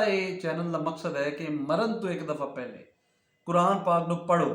ਇਹ ਚੈਨਲ ਦਾ ਮਕਸਦ ਹੈ ਕਿ ਮਰਨ ਤੋਂ ਇੱਕ ਦਫਾ ਪਹਿਲੇ ਕੁਰਾਨ ਪਾਕ ਨੂੰ ਪੜ੍ਹੋ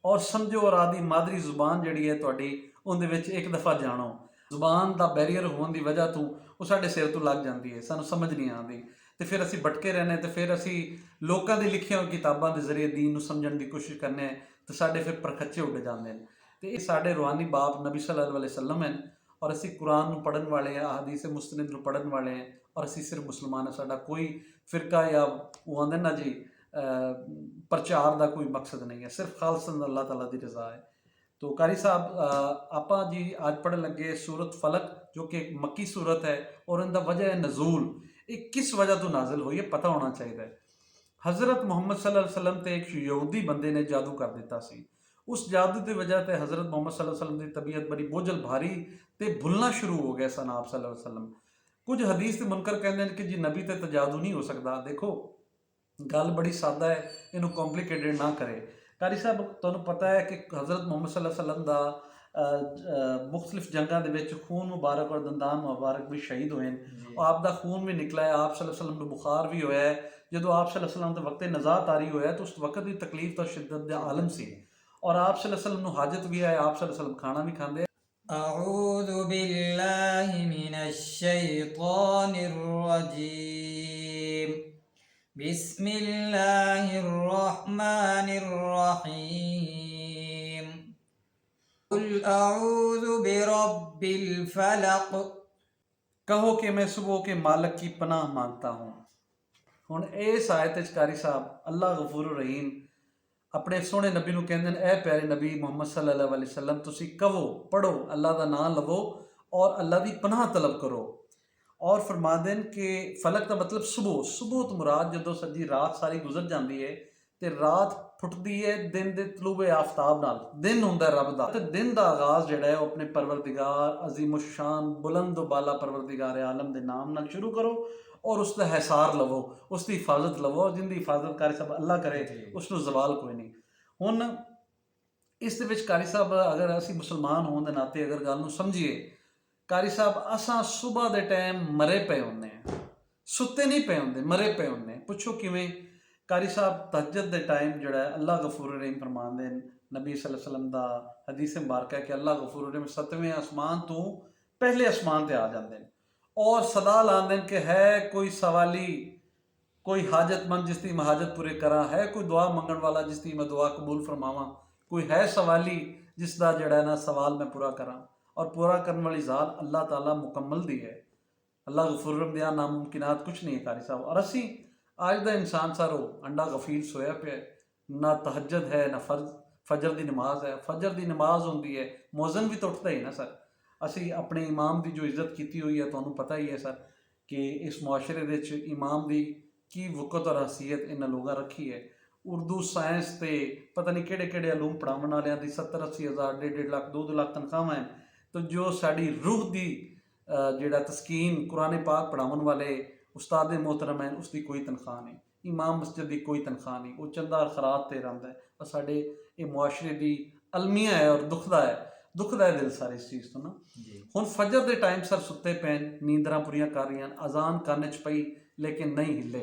ਔਰ ਸਮਝੋ ਔਰ ਆਦੀ ਮਾਦਰੀ ਜ਼ੁਬਾਨ ਜਿਹੜੀ ਹੈ ਤੁਹਾਡੀ ਉਹਦੇ ਵਿੱਚ ਇੱਕ ਦਫਾ ਜਾਣੋ। ਜ਼ੁਬਾਨ ਦਾ ਬੈਰੀਅਰ ਹੋਣ ਦੀ ਵਜ੍ਹਾ ਤੋਂ ਉਹ ਸਾਡੇ ਸਿਰ ਤੋਂ ਲੱਗ ਜਾਂਦੀ ਹੈ, ਸਾਨੂੰ ਸਮਝ ਨਹੀਂ ਆਉਂਦੀ ਤੇ ਫਿਰ ਅਸੀਂ ਭਟਕੇ ਰਹਿੰਦੇ ਤੇ ਫਿਰ ਅਸੀਂ ਲੋਕਾਂ ਦੀ ਲਿਖੀਆਂ ਕਿਤਾਬਾਂ ਦੇ ਜ਼ਰੀਏ ਦੀਨ ਨੂੰ ਸਮਝਣ ਦੀ ਕੋਸ਼ਿਸ਼ ਕਰਨੇ ਤੇ ਸਾਡੇ ਫਿਰ ਪਰਖੱਚੇ ਉੱਡ ਜਾਂਦੇ ਨੇ। ਤੇ ਇਹ ਸਾਡੇ ਰੂਹਾਨੀ ਬਾਪ ਨਬੀ सल्लल्लाहु अलैहि वसल्लम हैं और ਅਸੀਂ कुरान ਨੂੰ ਪੜ੍ਹਨ ਵਾਲੇ ਹਾਂ, हदीस मुस्तनिद ਨੂੰ ਪੜ੍ਹਨ ਵਾਲੇ हैं और ਅਸੀਂ सिर्फ मुसलमान हैं। साडा कोई फिरका या वो आंदे ना जी प्रचार का कोई मकसद नहीं है, सिर्फ खालसन अल्लाह ताला की रज़ा है। तो कारी साहब आप जी आज पढ़न लगे सूरत फलक जो कि एक मक्की सूरत है और इनका वजह नज़ूल ये किस वजह तो नाजिल हुई है पता होना चाहिए। हज़रत मुहम्मद सल्लल्लाहु अलैहि वसल्लम ते एक यहूदी बंदे ने जादू कर दिता सी। उस जादू की वजह से हज़रत मुहम्मद सल्लल्लाहु अलैहि वसल्लम की तबीयत बड़ी बोझल भारी तो भुलना शुरू हो गया सन आप सल्लल्लाहु अलैहि वसल्लम। कुछ हदीस के मुनकर कहते हैं कि जी नबी ते तो जादू नहीं हो सकता। देखो गल बड़ी सादा है, इनू कॉम्प्लीकेटेड ना करे। कारी साहब तुहानू पता है कि हज़रत मुहम्मद सल्लल्लाहु अलैहि वसल्लम का मुख्तलिफ जंगां दे विच खून मुबारक और दंदान मुबारक भी शहीद हुए हैं और आपका खून भी निकला है। आप सल्लल्लाहु अलैहि वसल्लम को बुखार भी होया है। जो आप सल्लल्लाहु अलैहि वसल्लम के वक्त नज़ात तारी होया तो उस वक्त की तकलीफ तो शिद्दत का आलम सी और आप सल्लल्लाहु अलैहि वसल्लम को हाजत भी है, आप सल्लल्लाहु अलैहि वसल्लम खाना भी खाते। अऊज़ु बिल्लाहि मिनश शैतानिर रजीम बिस्मिल्लाहिर रहमानिर रहीम कुल अऊज़ु बिरब्बिल फलक कहो कि मैं सुबह के मालिक की पनाह मांगता हूँ। हुण इस आयत कारी साहब अल्लाह गफूर रहीम अपने सोहने नबी नूं कहंदे ने, ए प्यारे नबी मुहम्मद सल्लल्लाहु अलैहि वसल्लम तुसीं कहो पढ़ो अल्लाह का नाम लवो और अल्लाह की पनाह तलब करो। और फरमा देन कि फलक का मतलब सुबह, सुबह तो मुराद जो सजी रात सारी गुजर जाती है तो रात फुटती है दिन के तलूबे आफ्ताब नाल। दिन हुंदा रब दा ते दिन का आगाज़ जिहड़ा है अपने परवरदिगार अजीमुशान बुलंद बाला परवरदिगार आलम के नाम नाल शुरू करो और उसका हिसार लवो, उसकी हिफाजत लवो और जिंदी हिफाजत कारी साहब अल्लाह करे उसनूं जवाल कोई नहीं। हुण इस दे विच कारी साहब अगर असीं मुसलमान होने के नाते अगर गल नूं समझीए कारी साहब असां सुबह के टाइम मरे पे होंदे हैं, सुते नहीं पे होंदे, मरे पे होंदे। पुछो किवें? कारी साहब तहज्जुद के टाइम जो है अल्लाह गफूर रहीम फरमाते हैं नबी सल्लल्लाहु अलैहि वसल्लम का हदीस मुबारक है कि अल्लाह गफूर रहीम 7वें आसमान तो पहले आसमान पर आ जाते हैं और सदा लाते हैं कि है कोई सवाली, कोई हाजतमंद जिसकी मैं हाजत पूरे करा, है कोई दुआ मंगण वाला जिसकी मैं दुआ कबूल फरमावा, कोई है सवाली जिसका जड़ा ना सवाल मैं पूरा करा। और पूरा करने वाली ज़ात अल्लाह ताला मुकम्मल दी है। अल्लाह गफूर दिया नामुमकिनात कुछ नहीं है कारी साहब। और असी आज का इंसान सारो अंडा गफील सोया पे ना तहज्जुद है ना फजर की नमाज है। फजर की नमाज होंगी है मौजन भी तो उठता ही ना सर। असी अपने इमाम की जो इज्जत की हुई है तुहानू पता ही है सर कि इस मुआशरे विच इमाम की वक़्त और हसीयत इन्होंने लोगों रखी है। उर्दू साइंस ते पता नहीं किहड़े किहड़े अलूम पढ़ावन वालियां दी 70-80 हज़ार 1.5 लाख 2 लाख तनख्वाहां हैं। तो जो साड़ी रूह की जिहड़ा तस्कीन कुरान पाक पढ़ावन वाले उस्ताद मोहतरम हैं उसकी कोई तनख्वाह नहीं, इमाम मस्जिद की कोई तनख्वाह नहीं, वो चंदा खरात ते रहिंदा है। और साडे ये मुआशरे की अलमिया है और दुखदा है दिल सारी इस चीज़ तो ना। हुण फजर के टाइम सर सुते पैन नींदरां पूरियां कर रही हैं, अजान कान च पई लेकिन नहीं हिले,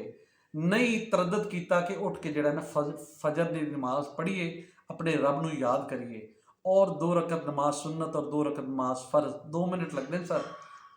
नहीं तरदद किया कि उठ के जड़ा ना फजर की नमाज पढ़िए, अपने रब नूं याद करिए और 2 रकत नमाज सुन्नत और 2 रकत नमाज फ़र्ज। 2 मिनट लगते हैं सर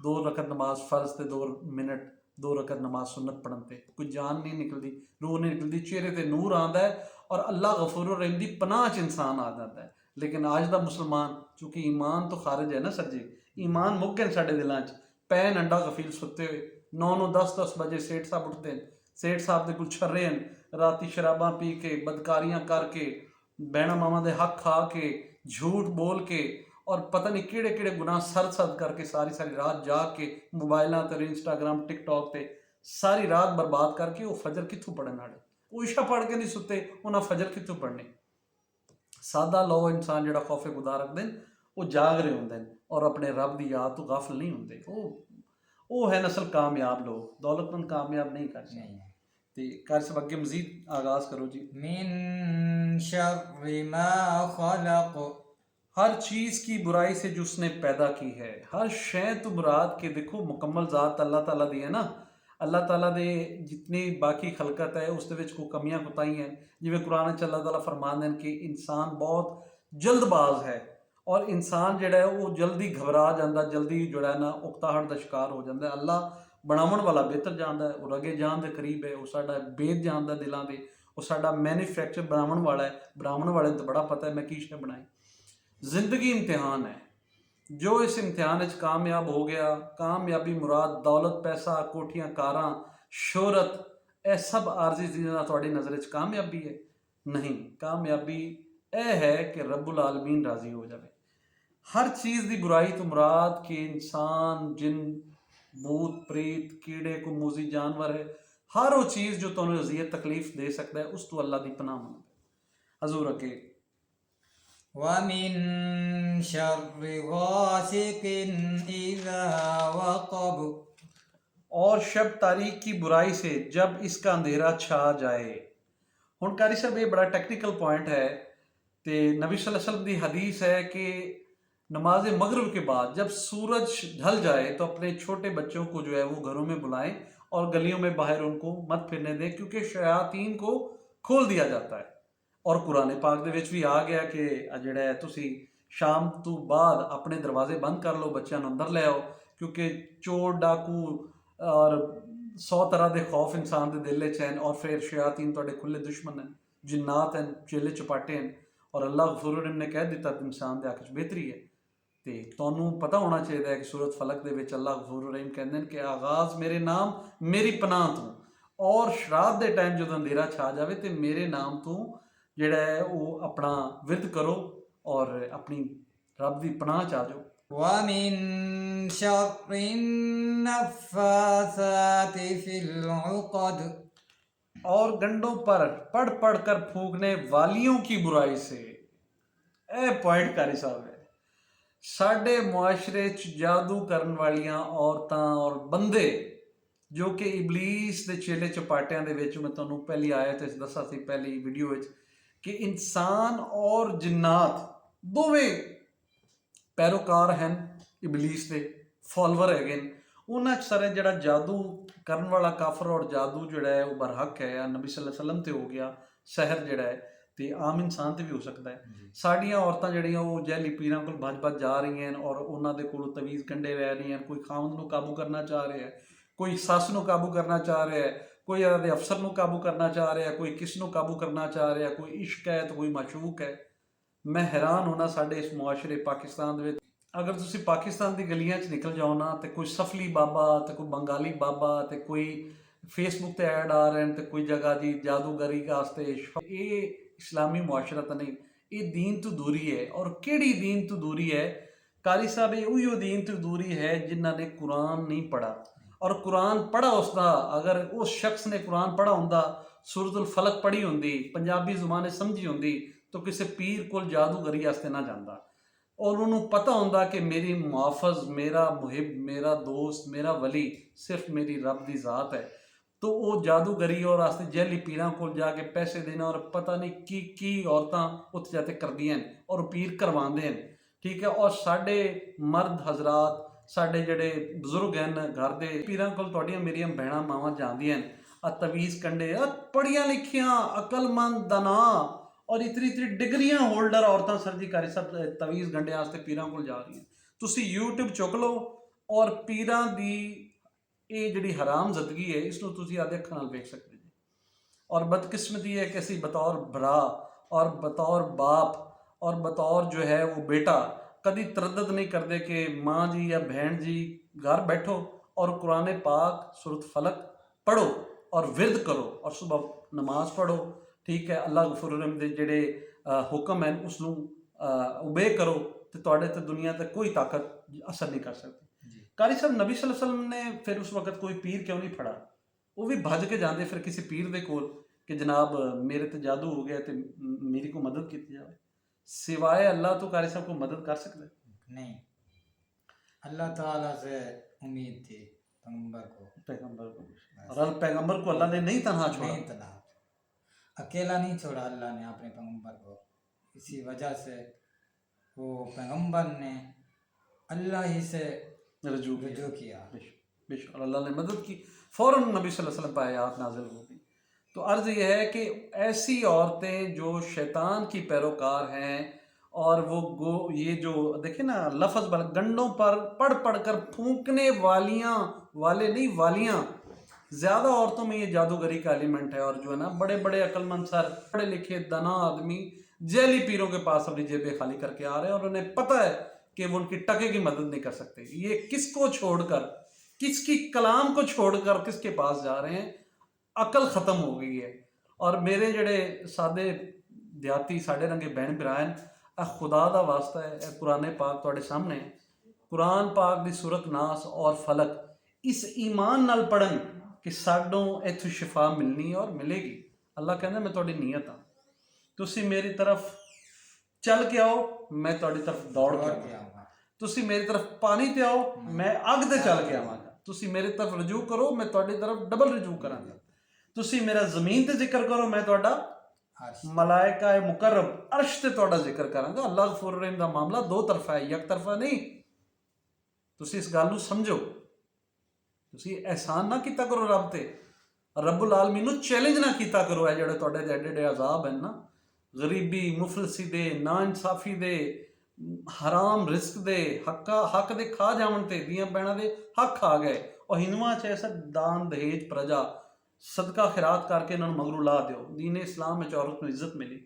2 रकत नमाज फ़र्ज ते 2 मिनट 2 रकत नमाज सुन्नत पढ़न ते कोई जान नहीं निकलती, रूह नहीं निकलती, चेहरे ते नूर आता है और अल्लाह गफूर रहीम दी पनाह च इंसान आ जाता है। लेकिन आज का मुसलमान चूँकि ईमान तो खारिज है ना सर जी, ईमान मुक गए साढ़े दिलों च। पैन अंडा गफील सुते हुए 9-9 10-10 बजे सेठ साहब उठते हैं, सेठ साहब के कुल छर्रे हैं राती शराबा पी के बदकारियां करके बहना मामा के हक खा के झूठ बोल के और पता नहीं किहड़े किहड़े गुनाह सर सद करके सारी सारी रात जाग के मोबाइलों पर इंस्टाग्राम टिकटॉक पे सारी रात बर्बाद करके वो फजर कितों पढ़न वाले, वो इशा पढ़ के नहीं सुते उन्हें फजर कितों पढ़ने। सादा लो इंसान जो खौफे खुदा रखते हैं वो जाग रहे होंगे और अपने रब की याद तो गाफिल नहीं होंगे। वो है नस्ल कामयाब लोग, दौलतमंद कामयाब नहीं कर सकते। कार सब अगे मजीद आगाज करो जी। मिन शर्रि मा खलक हर चीज़ की बुराई से जो उसने पैदा की है, हर शय तो मुराद के देखो मुकम्मल ज़ात अल्लाह ताला दी है ना। ਅੱਲਾਹ ਤਾਲਾ ਦੇ ਜਿਤਨੀ ਬਾਕੀ ਖਲਕਤ ਹੈ ਉਸ ਦੇ ਵਿੱਚ ਕੋਈ ਕਮੀਆਂ ਕੁਤਾਹੀਆਂ ਹਨ। ਜਿਵੇਂ ਕੁਰਾਨ ਵਿੱਚ ਅੱਲਾਹ ਤਾਲਾ ਫਰਮਾਉਂਦੇ ਹਨ ਕਿ ਇਨਸਾਨ ਬਹੁਤ ਜਲਦਬਾਜ਼ ਹੈ ਔਰ ਇਨਸਾਨ ਜਿਹੜਾ ਹੈ ਉਹ ਜਲਦੀ ਘਬਰਾ ਜਾਂਦਾ, ਜਲਦੀ ਜਿਹੜਾ ਨਾ ਉਕਤਾਹਟ ਦਾ ਸ਼ਿਕਾਰ ਹੋ ਜਾਂਦਾ ਹੈ। ਅੱਲਾਹ ਬਣਾਉਣ ਵਾਲਾ ਬਿਹਤਰ ਜਾਣਦਾ ਹੈ, ਉਹ ਰਗੇ ਜਾਣ ਦੇ ਕਰੀਬ ਹੈ, ਉਹ ਸਾਡਾ ਭੇਦ ਜਾਣਦਾ ਦਿਲਾਂ ਦੇ, ਉਹ ਸਾਡਾ ਮੈਨੂਫੈਕਚਰ ਬਣਾਉਣ ਵਾਲਾ ਹੈ। ਬਣਾਉਣ ਵਾਲੇ ਨੂੰ ਤਾਂ ਬੜਾ ਪਤਾ ਹੈ ਮੈਂ ਕੀ ਸ਼ੈ ਬਣਾਈ। ਜ਼ਿੰਦਗੀ ਇम्तिहान है। जो इस इम्तिहान ਵਿੱਚ ਕਾਮਯਾਬ ਹੋ ਗਿਆ, ਕਾਮਯਾਬੀ ਮੁਰਾਦ ਦੌਲਤ, ਪੈਸਾ, ਕੋਠੀਆਂ, ਕਾਰਾਂ, ਸ਼ੋਹਰਤ, ਇਹ ਸਭ ਆਰਜ਼ੀ ਚੀਜ਼ਾਂ ਤੁਹਾਡੀ ਨਜ਼ਰ ਵਿੱਚ ਕਾਮਯਾਬੀ ਹੈ? ਨਹੀਂ, ਕਾਮਯਾਬੀ ਇਹ ਹੈ ਕਿ ਰੱਬੁਲ ਆਲਮੀਨ ਰਾਜ਼ੀ ਹੋ ਜਾਵੇ। हर चीज़ की बुराई तो मुराद कि इंसान, जिन, भूत, प्रेत, कीड़े, को मूजी जानवर है, हर वो चीज़ जो तुम्हें अजियत तकलीफ दे सकता है उस तो अल्लाह की पनाह मंगो। हजूर अगे ومن شر غاسق إذا وقب। और शब तारीख की बुराई से जब इसका अंधेरा छा जाए। हुण कारी साहब ये बड़ा टेक्निकल पॉइंट है। तो नबी सल्लल्लाहु अलैहि वसल्लम की हदीस है कि नमाज मगरिब के बाद जब सूरज ढल जाए तो अपने छोटे बच्चों को जो है वो घरों में बुलाएं और गलियों में बाहर उनको मत फिरने दें, क्योंकि शयातीन को खोल दिया जाता है। और कुरान पाक दे विच भी आ गया कि जिहड़ा है तुसी शाम तो बाद अपने दरवाजे बंद कर लो, बच्चों अंदर ले आओ, क्योंकि चोर, डाकू और 100 तरह के खौफ इंसान के दिल च हैं। और फिर शयातीन तुहाडे खुले दुश्मन हैं, जिन्नात हैं, चेले चपाटे हैं। और अल्लाह गफूर रहीम ने कह दिता कि इंसान के हक च बेहतरी है। तो तुहानूं पता होना चाहिए कि सूरत फलक दे विच अल्लाह गफूर रहीम कहते हैं कि आगाज़ मेरे नाम मेरी पनाह तो, और रात के टाइम जो अंधेरा छा जाए तो मेरे नाम तो जिहड़ा है वो अपना विरद करो और अपनी रब की पनाह च आ जाओ। ومن شر النفاثات في العقد। और गंडों पर पढ़ पढ़ कर फूकने वालियों की बुराई से। ए पॉइंट कारी साहब है। साडे मुआशरे च जादू करन वालियां औरतां और बंदे जो कि इबलीस के चेले चपाटियां दे विच, मैं तुहानूं पहली आयत विच दस्सा सी, पहली वीडियो विच, कि इंसान और जिन्नात दोवें पैरोकार हैं इबलीस के, फॉलोवर है। उन्होंने सारे जड़ा जादू करन वाला काफर और जादू जड़ा है वो बरहक है, नबी सल्लल्लाहु अलैहि वसल्लम ते हो गया, सहर जड़ा है तो आम इंसान ते भी हो सकता है। साड़ियाँ औरतां जड़ियां वो जहली पीरां कोल भज भज जा रही हैं और उन्होंने कोल तवीज़ गंढे लै रही हैं। कोई खामद नूं काबू करना चाह रहा है, कोई सस नूं काबू करना चाह रहा है, कोई इहदे अफसर नूं काबू करना चाह रहा है, कोई किस नूं काबू करना चाह रहा है, कोई इश्क है तो कोई माशूक है। मैं हैरान होना साडे इस मुआशरे पाकिस्तान दे विच, अगर तुसी पाकिस्तान की गलियां च निकल जाओ ना तो कोई सफली बाबा तो कोई बंगाली बाबा तो कोई फेसबुक ते ऐड आ रहे हैं तो कोई जगह जी जादूगरी वास्ते। ये इस्लामी मुआशरा तो नहीं, ये दीन तो दूरी है। और केड़ी दीन तो दूरी है कारी साहब? ये उही दीन तो दूरी है जिन्हों ने कुरान नहीं पढ़ा। और कुरान पढ़ा उसका, अगर उस शख्स ने कुरान पढ़ा होंदा, सूरतुल फलक पढ़ी होंदी, पंजाबी जुबान समझी होंदी, तो किसी पीर को जादूगरी वास्ते ना जाता। और उन्होंने पता होंदा कि मेरी मुआफज, मेरा मुहिब, मेरा दोस्त, मेरा वली सिर्फ मेरी रब की ज़ात है। तो वो जादूगरी और वास्ते जहली पीरां को जाके पैसे देना और पता नहीं की औरतां उत्थे जाते करदियां और पीर करवाते हैं। ठीक है। और साडे मर्द हजरात, साडे जड़े बजुर्ग हैं घर के, पीरां कोल तुहाडियां मेरियां भैणां मावां जांदियां आ तवीज़ कंडे, पढ़िया लिखियां अकलमंद दना और इतनी इतनी डिग्रियां होल्डर औरतां सर जी कारी सब तवीज़ गंढे वास्ते पीरां कोल जा रही हैं। तुसी यूट्यूब चुक लो और पीरां दी ये जिहड़ी हराम जिंदगी है इसनूं तुसी आदे अखां नाल वेख सकदे जी। और बदकिस्मती है कि असीं बतौर भरा और बतौर बाप और बतौर जो है वो बेटा कभी तरद्दद नहीं करते कि माँ जी या बहन जी घर बैठो और कुरान पाक सूरत फलक पढ़ो और विरद करो और सुबह नमाज पढ़ो। ठीक है। अल्लाह गफूर रहीम दे जिहड़े हुक्म हैं उसनूं ओबे करो तो तुहाडे ते दुनिया ते कोई ताकत असर नहीं कर सकती। कारी साहब नबी सल्लल्लाहु अलैहि वसल्लम ने फिर उस वक्त कोई पीर क्यों नहीं फड़ा? वो भी भज के जाते फिर किसी पीर दे कोल कि जनाब मेरे ते जादू हो गया तो मेरी को मदद की जाए। सिवाय अल्लाह तो कारी साहब को मदद कर सकते नहीं। अल्लाह ताला से उम्मीद थी पैगंबर को, और पैगंबर को अल्लाह ने नहीं तनहा छोड़ा। नहीं तनहा, अकेला नहीं छोड़ा अल्लाह ने अपने पैगंबर को। इसी वजह से वो पैगंबर ने अल्लाह ही से रजू किया। और अल्लाह ने मदद की। फ़ौरन नबी सल्लल्लाहु अलैहि वसल्लम पर आयत नाजिल हो गई। तो अर्ज़ यह है कि ऐसी औरतें जो शैतान की पैरोकार हैं और वो ये जो देखिए ना लफ्ज़ गंडों पर पढ़ पढ़ कर फूंकने वालियाँ, वाले नहीं वालियाँ, ज़्यादा औरतों में ये जादूगरी का एलिमेंट है। और जो है ना बड़े बड़े अक्लमंद सर, पढ़े लिखे दाना आदमी जैली पीरों के पास अपनी जेबें खाली करके आ रहे हैं और उन्हें पता है कि वो उनकी टके की मदद नहीं कर सकते। ये किसको छोड़कर, किसकी कलाम को छोड़कर किसके पास जा रहे हैं? अकल ख़त्म हो गई है। और मेरे जड़े सादे देहाती साढ़े रंगे बहन भरान, खुदा दा वास्ता है, कुरान पाक तुहाडे सामने है। कुरान पाक दी सूरत नास और फलक इस ईमान नाल पढ़न कि साडों इथों शिफा मिलनी और मिलेगी। अल्लाह कहंदा मैं तुहाडी नीयत हाँ, तुसी मेरी तरफ चल के आओ, मैं तुहाडी तरफ दौड़ के आवांगा। तुसी मेरी तरफ पानी ते आओ, मैं अग ते चल के आवांगा। तुसी मेरी तरफ रजू करो, मैं तुहाडी तरफ डबल रजू करांगा। तुसी मेरा जमीन ते जिक्र करो, मैं तुहाडा मलाइका मुकर्रब अर्श ते तुहाडा जिक्र करांगा। अल्लाह गफूर रहीम दा मामला दो तरफा है, एक तरफा नहीं। तुसी इस गल नूं समझो। तुसी एहसान ना कीता करो रब ते, रब्बुल आलमीन नूं चैलेंज ना कीता करो। है जिहड़े तुहाडे ते एडे एडे अजाब हैं ना, गरीबी, मुफलसी दे, नाइंसाफी दे, हराम रिस्क दे, हक दे खा जावन ते, दियां भैणां दे हक खा गए। और हिंदुआं च ऐसा दान दहेज प्रजा सदका खिरात करके इन्होंने मगरू ला दिओ। दीन इस्लाम में औरत को इज्जत मिली।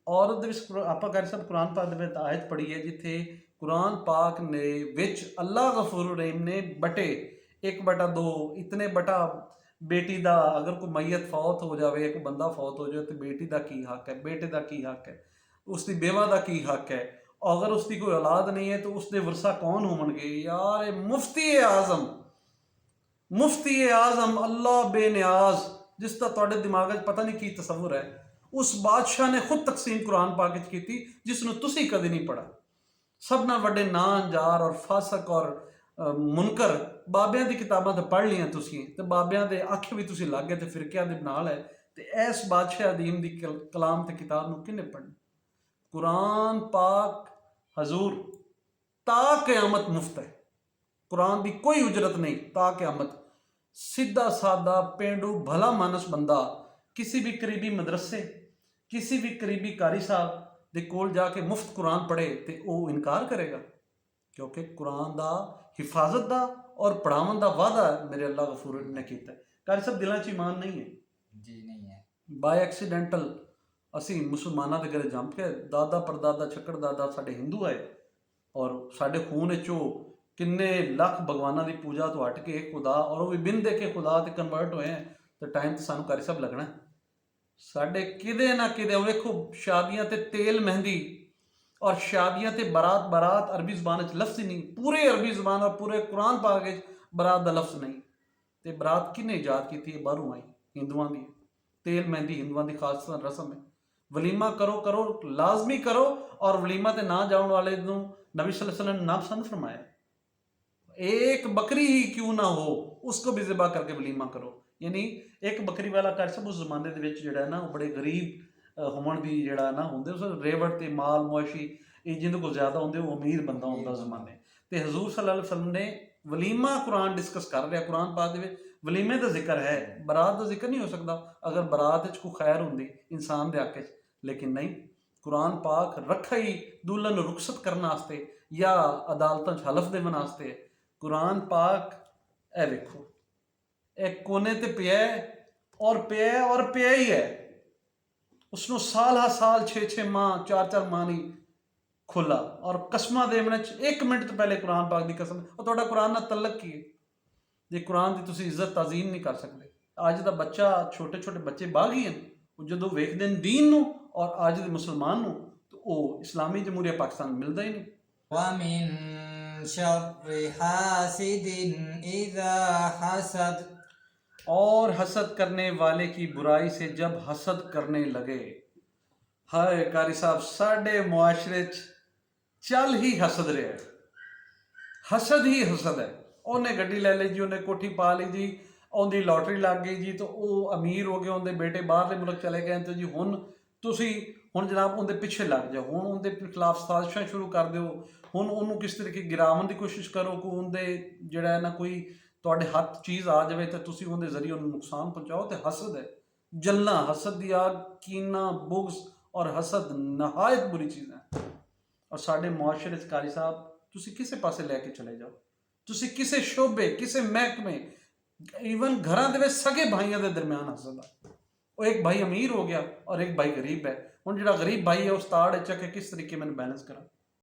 औरत ਦੇ ਵਿੱਚ ਆਪਾਂ ਕਰ ਸਭ ਕੁਰਾਨ ਪਾਕ ਦੇ ਵਿੱਚ ਆਇਤ ਪੜ੍ਹੀ ਹੈ ਜਿੱਥੇ कुरान पाक ने विच अल्लाह गफूर रहीम ने बटे 1/2 इतने बटा बेटी दा अगर कोई मैयत फौत हो जाए, एक बंदा फौत हो जाए तो बेटी दा की हक है, बेटे दा की हक है, उसकी बेवा दा की हक है। अगर उसकी कोई औलाद नहीं है तो उसके वरसा कौन होवणगे? यार मुफ्ती आजम, मुफ्ती आजम अल्लाह बेनियाज, जिसका तुहाडे दिमाग च पता नहीं की तसव्वुर है, उस बादशाह ने खुद तकसीम कुरान पाक च कीती जिसनूं तुसीं कदे नहीं पढ़ा। सब ना वड्डे नानजार और फासक और मुनकर बाबियां दी किताबां तो पढ़ लियां तुसीं ते बाबियां दे अख भी तुसीं लग गए ते फिरकियां दे नाल है ते इस बादशाह अदीम दी कलाम ते किताब नूं किन्ने पढ़ना? कुरान पाक हजूर ता क़यामत मुफ्त है। कुरान दी कोई उजरत नहीं ता क़यामत। सीधा सादा पेंडू भला मानस बंदा किसी भी करीबी मदरसे, किसी भी करीबी कारी साहब दे कोल जाके मुफ्त कुरान पढ़े तो वह इनकार करेगा? क्योंकि कुरान दा हिफाजत दा और पढ़ावन दा वादा मेरे अल्लाह गफूर ने किया है। कारी साहब दिलों च ईमान नहीं है जी, नहीं है। बाय एक्सीडेंटल असी मुसलमाना के घरे जम के दादा परदादा छक्कड़ दादा साडे हिंदू आए और साडे खून चो किन्ने लख भगवाना की पूजा तो हट के खुदा और वो भी बिन देखे खुदा ते कन्वर्ट होए हैं तो टाइम तो सानू कारी साहब लगना है। साडे किदे ना किदे वेखो शादियां ते तेल मेहंदी और शादियां ते बारात, बारात अरबी ज़बान च लफ्ज़ ही नहीं, पूरे अरबी ज़बान और पूरे कुरान पाक बारात दा लफ्ज़ नहीं। ते बारात किन्ने ईजाद की थी? बाहरों आई, हिंदुआं दी। तेल मेहंदी हिंदुआं दी खास रस्म है। वलीमा करो करो लाजमी करो और वलीमा ते ना जाने वाले नूं नबी सल्लल्लाहु अलैहि वसल्लम ने नापसंद फरमाया। एक बकरी ही क्यों ना हो उसको भी ज़िबा करके वलीमा करो। यानी एक बकरी वाला कर सब उस जमाने दे विच जिहड़ा ना बड़े गरीब होवन दी जिहड़ा ना होंदे उस रेवड़ ते माल मुआशी जिंदे को ज़्यादा होंदे वो अमीर बंदा होंदा जमाने ते हजूर सल्लल्लाहु अलैहि वसल्लम ने वलीमा कुरान डिस्कस कर रहा कुरान पाक दे विच वलीमे का जिक्र है, बरात का जिक्र नहीं हो सकता। अगर बरात च कोई खैर होंदी इंसान दे हक च, लेकिन नहीं। कुरान पाक रखा ही दुल्हन रुखसत करने वास्ते या अदालतों हलफ देवन वास्ते। कुरान पाक ए वेखो एक कोने ते पिया और पिया और पिया ही है। उसनों साल हा साल 6-6 माह 4-4 माह नहीं खुला और कसमा देने 1 मिनट तो पहले कुरान पाक की कसम और तुहाडा कुरान नाल तलक की है जे कुरान की तुसीं इज्जत ताजीम नहीं कर सकते। अज दा बच्चा छोटे छोटे बच्चे बागी हैं जो वेखते हैं दीन नूं और अज दे मुसलमान नूं तो वह इस्लामी जमहूरिया पाकिस्तान मिलता ही नहीं। वमिन शर्रि हासिदिन इज़ा हसद, और हसद करने वाले की बुराई से जब हसद करने लगे। हाय कारी साहब साढ़े मुआशरे चल ही हसद रहा है, हसद ही हसद है। उन्हें गड्डी ले ली जी, उन्हें कोठी पा ली जी, उनकी लॉटरी लग गई जी तो वह अमीर हो गए, उनके बेटे बाहरले मुल्क चले गए तो जी हुण तुसी हुण जनाब उनके पिछे लग जाओ, हुण उनके खिलाफ साजिशां शुरू कर दो, हुण उन्होंने किस तरीके गिरावन की कोशिश करो को उनके जिहड़ा है ना कोई ਤੁਹਾਡੇ ਹੱਥ ਚੀਜ਼ ਆ ਜਾਵੇ ਤੇ ਤੁਸੀਂ ਉਹਦੇ ਜ਼ਰੀਏ ਉਹਨੂੰ ਨੁਕਸਾਨ ਪਹੁੰਚਾਓ ਤੇ ਹਸਦ ਹੈ। ਜਲਣਾ, ਹਸਦ ਦੀ ਆਗ, ਕੀਨਾ, ਬੁਗਜ਼ ਔਰ ਹਸਦ ਨਹਾਇਤ ਬੁਰੀ ਚੀਜ਼ ਹੈ। ਔਰ ਸਾਡੇ ਮੁਆਸ਼ਰੇ 'ਚ ਕਾਰੀ ਸਾਹਿਬ ਤੁਸੀਂ ਕਿਸੇ ਪਾਸੇ ਲੈ ਕੇ ਚਲੇ ਜਾਓ, ਤੁਸੀਂ ਕਿਸੇ ਸ਼ੋਬੇ, ਕਿਸੇ ਮਹਿਕਮੇ, ਈਵਨ ਘਰਾਂ ਦੇ ਵਿੱਚ ਸਗੇ ਭਾਈਆਂ ਦੇ ਦਰਮਿਆਨ ਹਸਦ ਆ। ਉਹ ਇੱਕ ਭਾਈ ਅਮੀਰ ਹੋ ਗਿਆ ਔਰ ਇੱਕ ਭਾਈ ਗਰੀਬ ਹੈ। ਹੁਣ ਜਿਹੜਾ ਗਰੀਬ ਭਾਈ ਹੈ ਉਹ ਉਸਤਾੜ ਹੈ ਕਿ ਕਿਸ ਤਰੀਕੇ ਮੈਨੂੰ ਬੈਲੈਂਸ ਕਰਾਂ।